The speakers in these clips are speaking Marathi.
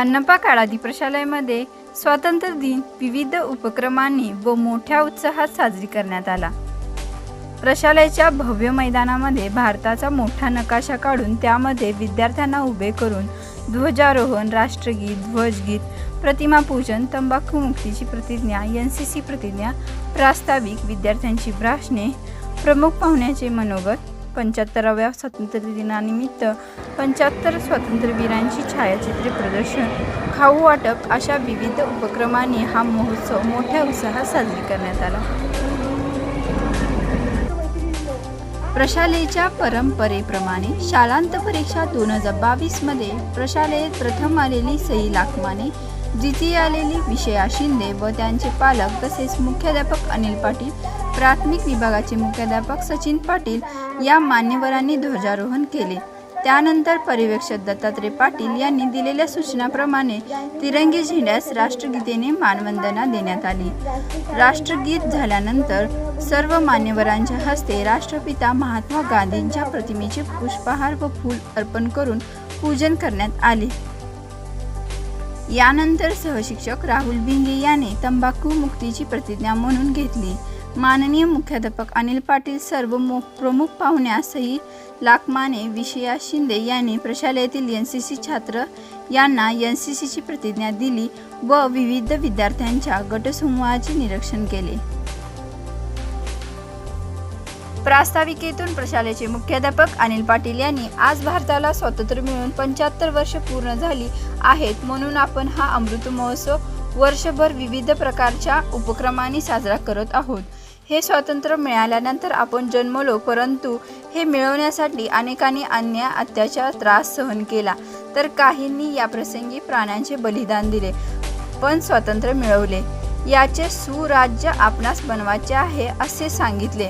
अन्नपा काळादी प्रशालेमध्ये स्वातंत्र्य दिन विविध उपक्रमांनी व मोठ्या उत्साहात साजरी करण्यात आला। प्रशालेच्या भव्य मैदानामध्ये भारताचा मोठा नकाशा काढून त्यामध्ये विद्यार्थ्यांना उभे करून ध्वजारोहण, राष्ट्रगीत, ध्वजगीत, प्रतिमा पूजन, तंबाखू मुक्तीची प्रतिज्ञा, एनसीसी प्रतिज्ञा, प्रास्ताविक, विद्यार्थ्यांची भाषणे, प्रमुख पाहुण्याचे मनोगत, 75व्या स्वातंत्र्य दिनानिमित्त 75 स्वातंत्र्यवीरांची छायाचित्रे प्रदर्शन, खाऊ वाटप अशा विविध उपक्रमांनी हा महोत्सव मोठ्या उत्साहात साजरी करण्यात आला। प्रशालेच्या परंपरेप्रमाणे शालांत परीक्षा 2022 मध्ये प्रशालेत प्रथम आलेली सई लाखमाने, द्वितीय आलेली विषया शिंदे व त्यांचे पालक तसेच मुख्याध्यापक अनिल पाटील, प्राथमिक विभागाचे मुख्याध्यापक सचिन पाटील या मान्यवरांनी ध्वजारोहण केले। त्यानंतर पर्यवेक्षक दत्तात्रय पाटील यांनी दिलेल्या सूचनाप्रमाणे तिरंगी झेंड्यास राष्ट्रगीतेने मानवंदना देण्यात आली। राष्ट्रगीत झाल्यानंतर सर्व मान्यवरांच्या हस्ते राष्ट्रपिता महात्मा गांधींच्या प्रतिमेचे पुष्पहार व फूल अर्पण करून पूजन करण्यात आले। यानंतर सहशिक्षक राहुल भिंगे यांनी तंबाखू मुक्तीची प्रतिज्ञा म्हणून घेतली। माननीय मुख्याध्यापक अनिल पाटील, सर्व प्रमुख पाहुण्या सई लाखमाने, विषया शिंदे यांनी प्रशालेतील एनसीसी छात्र यांना एनसीसीची प्रतिज्ञा दिली व विविध विद्यार्थ्यांच्या गटसमूहाचे निरीक्षण केले। प्रास्ताविकेतून प्रशालेचे मुख्याध्यापक अनिल पाटील यांनी आज भारताला स्वातंत्र्य मिळून 75 वर्ष पूर्ण झाली आहेत, म्हणून आपण हा अमृत महोत्सव वर्षभर विविध प्रकारच्या उपक्रमांनी साजरा करत आहोत। हे स्वातंत्र्य मिळाल्यानंतर आपण जन्मलो, परंतु हे मिळवण्यासाठी अनेकांनी अन्याय, अत्याचार, त्रास सहन केला, तर काहींनी या प्रसंगी प्राणांचे बलिदान दिले, पण स्वातंत्र्य मिळवले। याचे सुराज्य आपणास बनवायचे आहे असे सांगितले।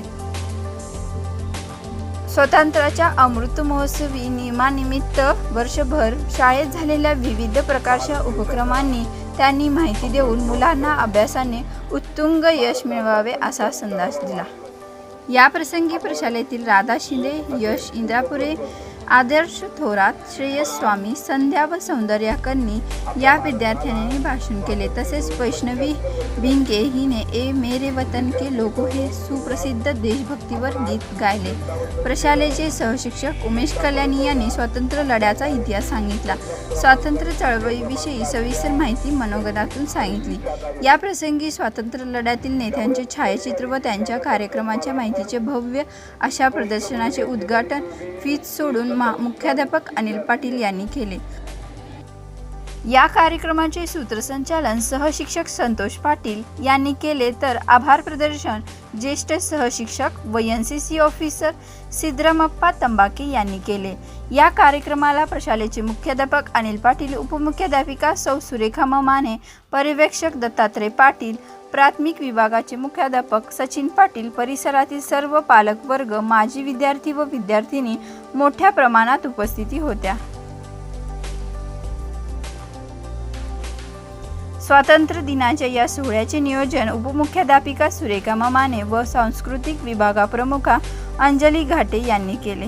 स्वातंत्र्याच्या अमृत महोत्सवी नियमानिमित्त वर्षभर शाळेत झालेल्या विविध प्रकारच्या उपक्रमांनी त्यांनी माहिती देऊन मुलांना अभ्यासाने उत्तुंग यश मिळवावे असा संदेश दिला। या प्रसंगी प्रशालेतील राधा शिंदे, यश इंद्रापुरे, आदर्श थोरात, श्रेयस स्वामी, संध्या व सौंदर्या कन्नी या विद्यार्थ्यांनी भाषण केले। तसेच वैष्णवी भिंगे हिने ए मेरे वतन के लोगों हे सुप्रसिद्ध देशभक्तीवर गीत गायले। प्रशालेचे सहशिक्षक उमेश कल्याणी यांनी स्वातंत्र्य लढ्याचा इतिहास सांगितला। स्वातंत्र्य चळवळीविषयी सविस्तर माहिती मनोगतातून सांगितली। या प्रसंगी स्वातंत्र्य लढ्यातील नेत्यांचे छायाचित्र व त्यांच्या कार्यक्रमाच्या माहितीचे भव्य अशा प्रदर्शनाचे उद्घाटन फीत सोडून मुख्याध्यापक अनिल पाटील यांनी केले। या कार्यक्रमाचे सूत्रसंचालन सहशिक्षक संतोष पाटील यांनी केले, तर आभार प्रदर्शन ज्येष्ठ सहशिक्षक व एनसीसी ऑफिसर सिद्धरामप्पा तंबाके यांनी केले। या कार्यक्रमाला प्रशालेचे मुख्याध्यापक अनिल पाटील, उपमुख्याध्यापिका सौ सुरेखा माने, पर्यवेक्षक दत्तात्रय पाटील, प्राथमिक विभागाचे मुख्याध्यापक सचिन पाटील, परिसरातील सर्व पालक वर्ग, माजी विद्यार्थी व विद्यार्थिनी मोठ्या प्रमाणात उपस्थिती होत्या। स्वातंत्र्य दिनाच्या या सोहळ्याचे नियोजन उपमुख्याध्यापिका सुरेखा माने व सांस्कृतिक विभागाप्रमुख अंजली घाटे यांनी केले।